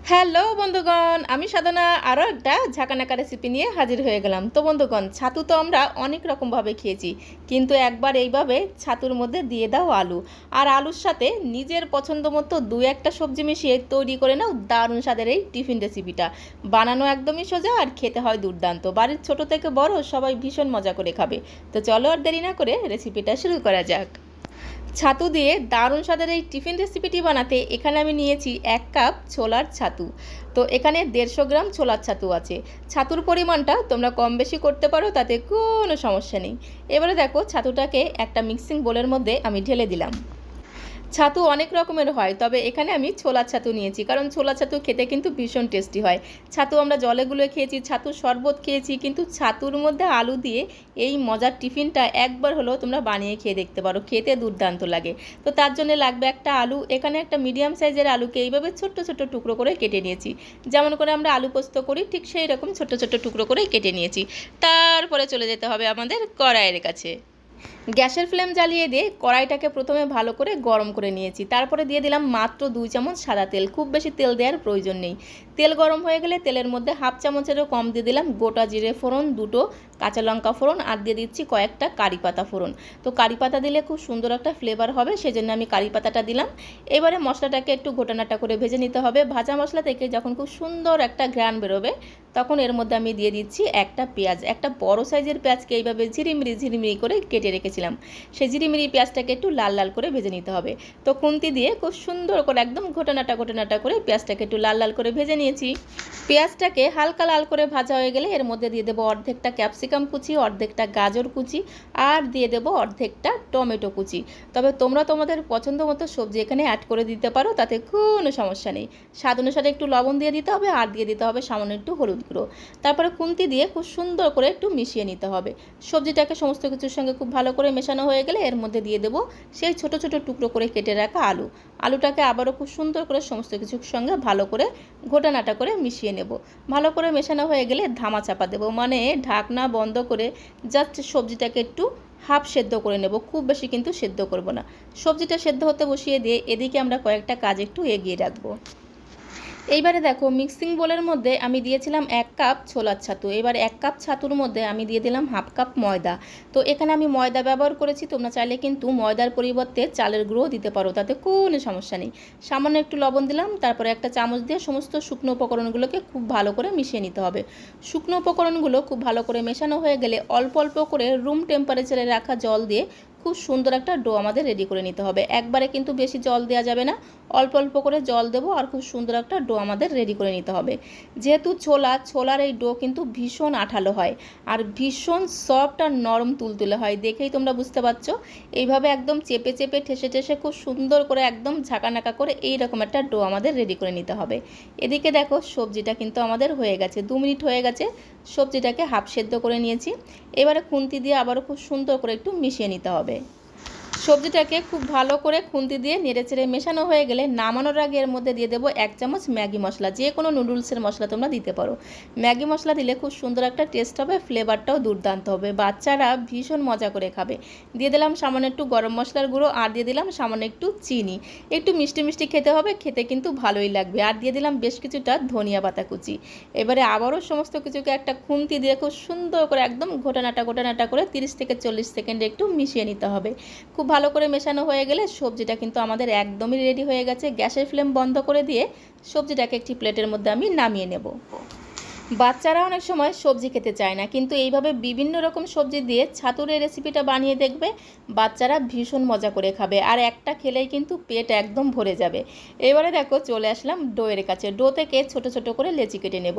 Hello বন্ধুগণ, আমি সাধনা আরও একটা ঝাঁকানাকা রেসিপি নিয়ে হাজির হয়ে গেলাম। তো বন্ধুগণ, ছাতু তো আমরা অনেক রকমভাবে খেয়েছি, কিন্তু একবার এইভাবে ছাতুর মধ্যে দিয়ে দাও আলু, আর আলুর সাথে নিজের পছন্দ মতো দু একটা সবজি মিশিয়ে তৈরি করে নাও দারুণ স্বাদের এই টিফিন রেসিপিটা। বানানো একদমই সোজা আর খেতে হয় দুর্দান্ত। বাড়ির ছোট থেকে বড় সবাই ভীষণ মজা করে খাবে। তো চলো আর দেরি না করে রেসিপিটা শুরু করা যাক। ছাতু দিয়ে দারুণ স্বাদের এই টিফিন রেসিপিটি বানাতে এখানে আমি নিয়েছি 1 কাপ ছোলার ছাতু। তো এখানে 150 গ্রাম ছোলার ছাতু আছে। ছাতুর পরিমাণটা তোমরা কম বেশি করতে পারো, তাতে কোনো সমস্যা নেই। এবারে দেখো, ছাতুটাকে একটা মিক্সিং বোলের মধ্যে আমি ঢেলে দিলাম। ছাতু অনেক রকমের হয়, তবে এখানে আমি ছোলার ছাতু নিয়েছি, কারণ ছোলার ছাতু খেতে কিন্তু ভীষণ টেস্টি হয়। ছাতু আমরা জলে গুলে খেয়েছি, ছাতু শরবত খেয়েছি, কিন্তু ছাতুর মধ্যে আলু দিয়ে এই মজার টিফিনটা একবার হলেও তোমরা বানিয়ে খেয়ে দেখতে পারো, খেতে দুর্দান্ত লাগে। তো তার জন্য লাগবে একটা আলু। এখানে একটা মিডিয়াম সাইজের আলুকে এইভাবে ছোট্ট ছোট্ট টুকরো করে কেটে নিয়েছি। যেমন করে আমরা আলু পোস্ত করি ঠিক সেই রকম ছোট্ট ছোট্ট টুকরো করে কেটে নিয়েছি। তারপরে চলে যেতে হবে আমাদের কড়াইয়ের কাছে। গ্যাসের ফ্লেম জ্বালিয়ে দিয়ে কড়াইটাকে প্রথমে ভালো করে গরম করে নিয়েছি। তারপরে দিয়ে দিলাম মাত্র 2 চামচ সাদা তেল। খুব বেশি তেল দেওয়ার প্রয়োজন নেই। তেল গরম হয়ে গেলে তেলের মধ্যে হাফ চামচেরও কম দিয়ে দিলাম গোটা জিরে ফোড়ন, 2টো কাঁচা লঙ্কা ফোড়ন, আর দিয়ে দিচ্ছি কয়েকটা কারি পাতা ফোড়ন। তো কারি পাতা দিলে খুব সুন্দর একটা ফ্লেভার হবে, সেজন্য আমি কারি পাতাটা দিলাম। এবারে মশলাটাকে একটু ঘোটানাটা করে ভেজে নিতে হবে। ভাজা মশলা থেকে যখন খুব সুন্দর একটা ঘ্রাণ বেরোবে, তখন এর মধ্যে আমি দিয়ে দিচ্ছি একটা পেঁয়াজ। একটা বড় সাইজের পেঁয়াজকে এইভাবে ঝিরিমিরি ঝিরিমিরি করে কেটে রেখেছিলাম। সেই ঝিরিমিরি পেঁয়াজটাকে একটু লাল লাল করে ভেজে নিতে হবে। তো খুন্তি দিয়ে খুব সুন্দর করে একদম ঘোটানাটা ঘোটানাটা করে পেঁয়াজটাকে একটু লাল লাল করে ভেজে নিয়েছি। পেঁয়াজটাকে হালকা লাল করে ভাজা হয়ে গেলে এর মধ্যে দিয়ে দেবো অর্ধেকটা ক্যাপসিকাম কুচি, অর্ধেকটা গাজর কুচি, আর দিয়ে দেবো অর্ধেকটা টমেটো কুচি। তবে তোমরা তোমাদের পছন্দ মতো সবজি এখানে অ্যাড করে দিতে পারো, তাতে কোনো সমস্যা নেই। স্বাদ অনুসারে একটু লবণ দিয়ে দিতে হবে, আর দিয়ে দিতে হবে সামান্য একটু হলুদ গুঁড়ো। তারপরে খুন্তি দিয়ে খুব সুন্দর করে একটু মিশিয়ে নিতে হবে। সবজিটাকে সমস্ত কিছুর সঙ্গে খুব ভালো করে মেশানো হয়ে গেলে এর মধ্যে দিয়ে দেবো সেই ছোট ছোট টুকরো করে কেটে রাখা আলু। আলুটাকে আবারও খুব সুন্দর করে সমস্ত কিছুর সঙ্গে ভালো করে ঘোটানাটা করে মিশিয়ে নেব। ভালো করে মেশানো হয়ে গেলে ধামা চাপা দেবো, মানে ঢাকনা বন্ধ করে জাস্ট সবজিটাকে একটু হাফ সেদ্ধ করে নেব, খুব বেশি কিন্তু সেদ্ধ করব না। সবজিটা সেদ্ধ হতে বসিয়ে দিয়ে এদিকে আমরা কয়েকটা কাজ একটু এগিয়ে রাখবো। এইবারে দেখো, মিক্সিং বোলের মধ্যে আমি দিয়েছিলাম 1 কাপ ছোলার ছাতু। এবার 1 কাপ ছাতুর মধ্যে আমি দিয়ে দিলাম হাফ কাপ ময়দা। তো এখানে আমি ময়দা ব্যবহার করেছি, তোমরা চাইলে কিন্তু ময়দার পরিবর্তে চালের গুঁড়ো দিতে পারো, তাতে কোনো সমস্যা নেই। সামান্য একটু লবণ দিলাম, তারপরে একটা চামচ দিয়ে সমস্ত শুকনো উপকরণগুলোকে খুব ভালো করে মিশিয়ে নিতে হবে। শুকনো উপকরণগুলো খুব ভালো করে মেশানো হয়ে গেলে অল্প অল্প করে রুম টেম্পারেচারে রাখা জল দিয়ে খুব সুন্দর একটা ডো আমাদের রেডি করে নিতে হবে। একবারে কিন্তু বেশি জল দেওয়া যাবে না, অল্প অল্প করে জল দেবো, আর খুব সুন্দর একটা ডো আমাদের রেডি করে নিতে হবে। যেহেতু ছোলার এই ডো কিন্তু ভীষণ আঠালো হয়, আর ভীষণ সফট আর নরম তুলতুলে হয়, দেখেই তোমরা বুঝতে পারছো। এইভাবে একদম চেপে চেপে ঠেসে ঠেসে খুব সুন্দর করে একদম ঝাঁকানাকা করে এইরকম একটা ডো আমাদের রেডি করে নিতে হবে। এদিকে দেখো, সবজিটা কিন্তু আমাদের হয়ে গেছে, 2 মিনিট হয়ে গেছে। সবজিটাকে হাফ সেদ্ধ করে নিয়েছি। এবারে খুন্তি দিয়ে আবারও খুব সুন্দর করে একটু মিশিয়ে নিতে হবে। সবজিটাকে খুব ভালো করে খুন্তি দিয়ে নেড়েচেড়ে মেশানো হয়ে গেলে নামানোর আগে এর মধ্যে দিয়ে দেবো 1 চামচ ম্যাগি মশলা। যে কোনো নুডলসের মশলা তোমরা দিতে পারো। ম্যাগি মশলা দিলে খুব সুন্দর একটা টেস্ট হবে, ফ্লেভারটাও দুর্দান্ত হবে, বাচ্চারা ভীষণ মজা করে খাবে। দিয়ে দিলাম সামান্য একটু গরম মশলার গুঁড়ো, আর দিয়ে দিলাম সামান্য একটু চিনি। একটু মিষ্টি মিষ্টি খেতে হবে, খেতে কিন্তু ভালোই লাগবে। আর দিয়ে দিলাম বেশ কিছুটা ধনিয়া পাতা কুচি। এবারে আবারও সমস্ত কিছুকে একটা খুন্তি দিয়ে খুব সুন্দর করে একদম ঘোটানাটা ঘোটানাটা করে 30 থেকে 40 সেকেন্ডে একটু মিশিয়ে নিতে হবে। খুব ভালো করে মেশানো হয়ে গেলে সবজিটা কিন্তু আমাদের একদমই রেডি হয়ে গেছে। গ্যাসের ফ্লেম বন্ধ করে দিয়ে সবজিটাকে একটি প্লেটের মধ্যে আমি নামিয়ে নেব। বাচ্চারা অনেক সময় সবজি খেতে চায় না, কিন্তু এইভাবে বিভিন্ন রকম সবজি দিয়ে ছাতুর এই রেসিপিটা বানিয়ে দেখবে, বাচ্চারা ভীষণ মজা করে খাবে, আর একটা খেলেই কিন্তু পেট একদম ভরে যাবে। এবারে দেখো, চলে আসলাম ডোয়ের কাছে। ডো থেকে ছোট ছোট করে লেচি কেটে নেব।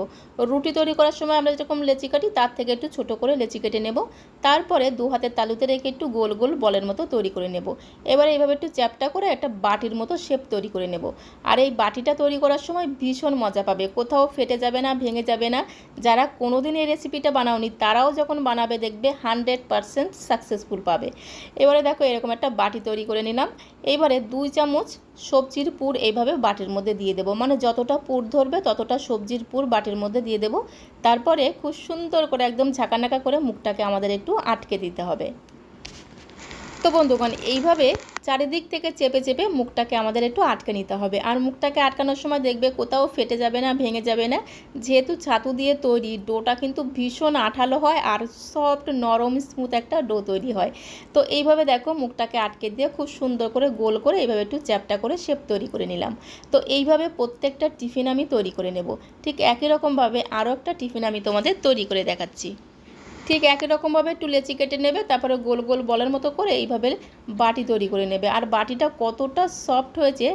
রুটি তৈরি করার সময় আমরা যেরকম লেচি কাটি, তার থেকে একটু ছোট করে লেচি কেটে নেব। তারপরে 2 হাতের তালুতে রেখে একটু গোল গোল বলের মতো তৈরি করে নেব। এবারে এইভাবে একটু চ্যাপটা করে একটা বাটির মতো শেপ তৈরি করে নেব। আর এই বাটিটা তৈরি করার সময় ভীষণ মজা পাবে, কোথাও ফেটে যাবে না, ভেঙে যাবে না। যারা কোনোদিন এই রেসিপিটা বানাওনি, তারাও যখন বানাবে দেখবে 100% সাকসেসফুল পাবে। এবারে দেখো, এরকম একটা বাটি তৈরি করে নিলাম। এবারে 2 চামচ সবজির পুর এইভাবে বাটির মধ্যে দিয়ে দেবো, মানে যতটা পুর ধরবে ততটা সবজির পুর বাটির মধ্যে দিয়ে দেবো। তারপরে খুব সুন্দর করে একদম ঝাঁকানাকা করে মুখটাকে আমাদের একটু আটকে দিতে হবে। তো বন্ধুগণ, এইভাবে চারিদিক থেকে চেপে চেপে মুখটাকে আমাদের একটু আটকে নিতে হবে। আর মুখটাকে আটকানোর সময় দেখবে কোথাও ফেটে যাবে না, ভেঙে যাবে না। যেহেতু ছাতু দিয়ে তৈরি, ডোটা কিন্তু ভীষণ আঠালো হয় আর সফট নরম স্মুথ একটা ডো তৈরি হয়। তো এইভাবে দেখো মুখটাকে আটকে দিয়ে খুব সুন্দর করে গোল করে এইভাবে একটু চ্যাপটা করে শেপ তৈরি করে নিলাম। তো এইভাবে প্রত্যেকটা টিফিন আমি তৈরি করে নেব। ঠিক একই রকমভাবে আরও একটা টিফিন আমি তোমাদের তৈরি করে দেখাচ্ছি। ঠিক একই রকমভাবে একটু লেচি কেটে নেবে, তারপরে গোল গোল বলের মতো করে এইভাবে বাটি তৈরি করে নেবে। আর বাটিটা কতটা সফট হয়েছে,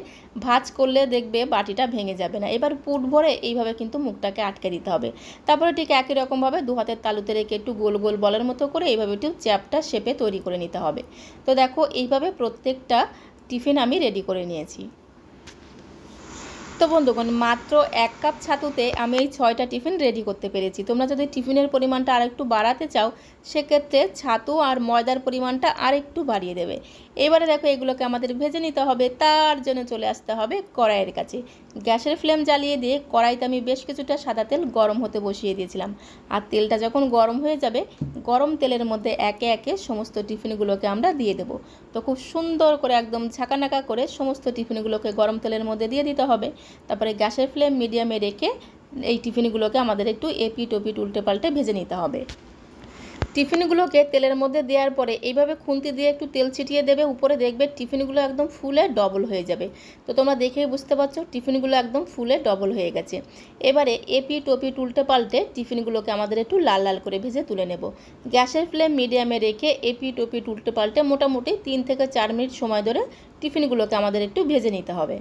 ভাঁজ করলে দেখবে বাটিটা ভেঙে যাবে না। এবার পুট ভরে এইভাবে কিন্তু মুখটাকে আটকে দিতে হবে। তারপরে ঠিক একই রকমভাবে দু হাতের তালুতে রেখে একটু গোল গোল বলের মতো করে এইভাবে একটু চ্যাপটা শেপে তৈরি করে নিতে হবে। তো দেখো এইভাবে প্রত্যেকটা টিফিন আমি রেডি করে নিয়েছি। তো বন্ধুগণ, মাত্র 1 কাপ ছাতুতে আমি এই 6টা টিফিন রেডি করতে পেরেছি। তোমরা যদি টিফিনের পরিমাণটা আরেকটু বাড়াতে চাও, সেক্ষেত্রে ছাতু আর ময়দার পরিমাণটা আরেকটু বাড়িয়ে দেবে। এবারে দেখো এগুলোকে আমাদের ভেজে নিতে হবে। তার জন্য চলে আসতে হবে কড়াইয়ের কাছে। গ্যাসের ফ্লেম জ্বালিয়ে দিয়ে কড়াইতে আমি বেশ কিছুটা সাদা তেল গরম হতে বসিয়ে দিয়েছিলাম। আর তেলটা যখন গরম হয়ে যাবে, গরম তেলের মধ্যে একে একে সমস্ত টিফিনগুলোকে আমরা দিয়ে দেবো। তো খুব সুন্দর করে একদম ঝাঁকানাকা করে সমস্ত টিফিনগুলোকে গরম তেলের মধ্যে দিয়ে দিতে হবে। তারপরে গ্যাসের ফ্লেম মিডিয়ামে রেখে এই টিফিনগুলোকে আমাদের একটু এপিট ওপিট উল্টে পাল্টে ভেজে নিতে হবে। টিফিনগুলোকে তেলের মধ্যে দেওয়ার পরে এইভাবে খুন্তি দিয়ে একটু তেল ছিটিয়ে দেবে উপরে, দেখবে টিফিনগুলো একদম ফুলে ডবল হয়ে যাবে। তো তোমরা দেখেই বুঝতে পারছো টিফিনগুলো একদম ফুলে ডবল হয়ে গেছে। এবারে এপিট ওপিট উল্টে পাল্টে টিফিনগুলোকে আমাদের একটু লাল লাল করে ভেজে তুলে নেব। গ্যাসের ফ্লেম মিডিয়ামে রেখে এপিট ওপিট উল্টে পাল্টে মোটামুটি 3 থেকে 4 মিনিট সময় ধরে টিফিনগুলোকে আমাদের একটু ভেজে নিতে হবে।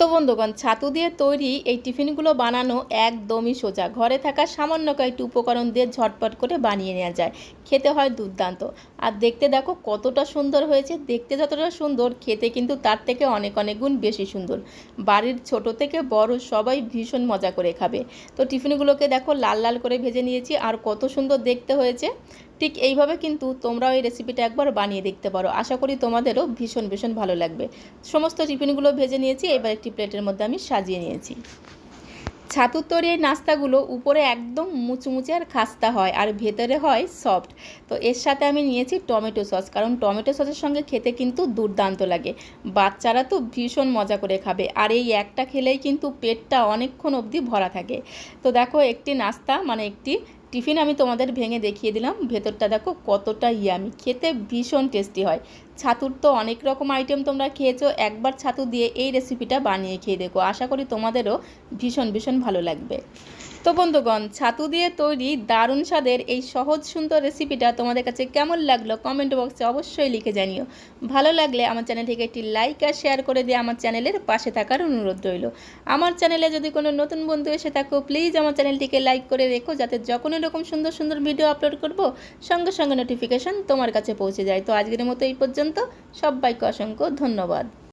তো বন্ধুগণ, ছাতু দিয়ে তৈরি এই টিফিনগুলো বানানো একদমই সোজা। ঘরে থাকা সামান্য কয়েকটি উপকরণ দিয়ে ঝটপট করে বানিয়ে নেওয়া যায়। খেতে হয় দুর্দান্ত। আর দেখতে দেখো কতটা সুন্দর হয়েছে। দেখতে যতটা সুন্দর, খেতে কিন্তু তার থেকে অনেক অনেক গুণ বেশি সুন্দর। বাড়ির ছোট থেকে বড় সবাই ভীষণ মজা করে খাবে। তো টিফিনগুলোকে দেখো লাল লাল করে ভেজে নিয়েছি আর কত সুন্দর দেখতে হয়েছে। ঠিক এইভাবে কিন্তু তোমরাও এই রেসিপিটা একবার বানিয়ে দেখতে পারো। আশা করি তোমাদেরও ভীষণ ভীষণ ভালো লাগবে। সমস্ত টিফিনগুলো ভেজে নিয়েছি, এবার একটি প্লেটের মধ্যে আমি সাজিয়ে নিয়েছি। ছাতুর তৈরি এই নাস্তাগুলো উপরে একদম মুচমুচে আর খাস্তা হয় আর ভেতরে হয় সফট। তো এর সাথে আমি নিয়েছি টমেটো সস, কারণ টমেটো সসের সঙ্গে খেতে কিন্তু দুর্দান্ত লাগে। বাচ্চারা তো ভীষণ মজা করে খাবে আর এই একটা খেলেই কিন্তু পেটটা অনেকক্ষণ অবধি ভরা থাকে। তো দেখো একটি নাস্তা মানে একটি টিফিন আমি তোমাদের ভেঙে দেখিয়ে দিলাম। ভেতরটা দেখো কতটা ইয়ামি, খেতে ভীষণ টেস্টি হয়। ছাতুর তো অনেক রকম আইটেম তোমরা খেয়েছো, একবার ছাতু দিয়ে এই রেসিপিটা বানিয়ে খেয়ে দেখো। আশা করি তোমাদেরও ভীষণ ভীষণ ভালো লাগবে। তো বন্ধুগণ, ছাতু দিয়ে তৈরি দারুণ স্বাদের এই সহজ সুন্দর রেসিপিটা তোমাদের কাছে কেমন লাগলো কমেন্ট বক্সে অবশ্যই লিখে জানিও। ভালো লাগলে আমার চ্যানেলটিকে একটি লাইক আর শেয়ার করে দিয়ে আমার চ্যানেলের পাশে থাকার অনুরোধ রইল। আমার চ্যানেলে যদি কোনো নতুন বন্ধু এসে থাকো, প্লিজ আমার চ্যানেলটিকে লাইক করে রেখো, যাতে যখন এরকম সুন্দর সুন্দর ভিডিও আপলোড করব সঙ্গে সঙ্গে নোটিফিকেশন তোমার কাছে পৌঁছে যায়। তো আজকের মতো এই পর্যন্ত। সবাইকে অসংখ্য ধন্যবাদ।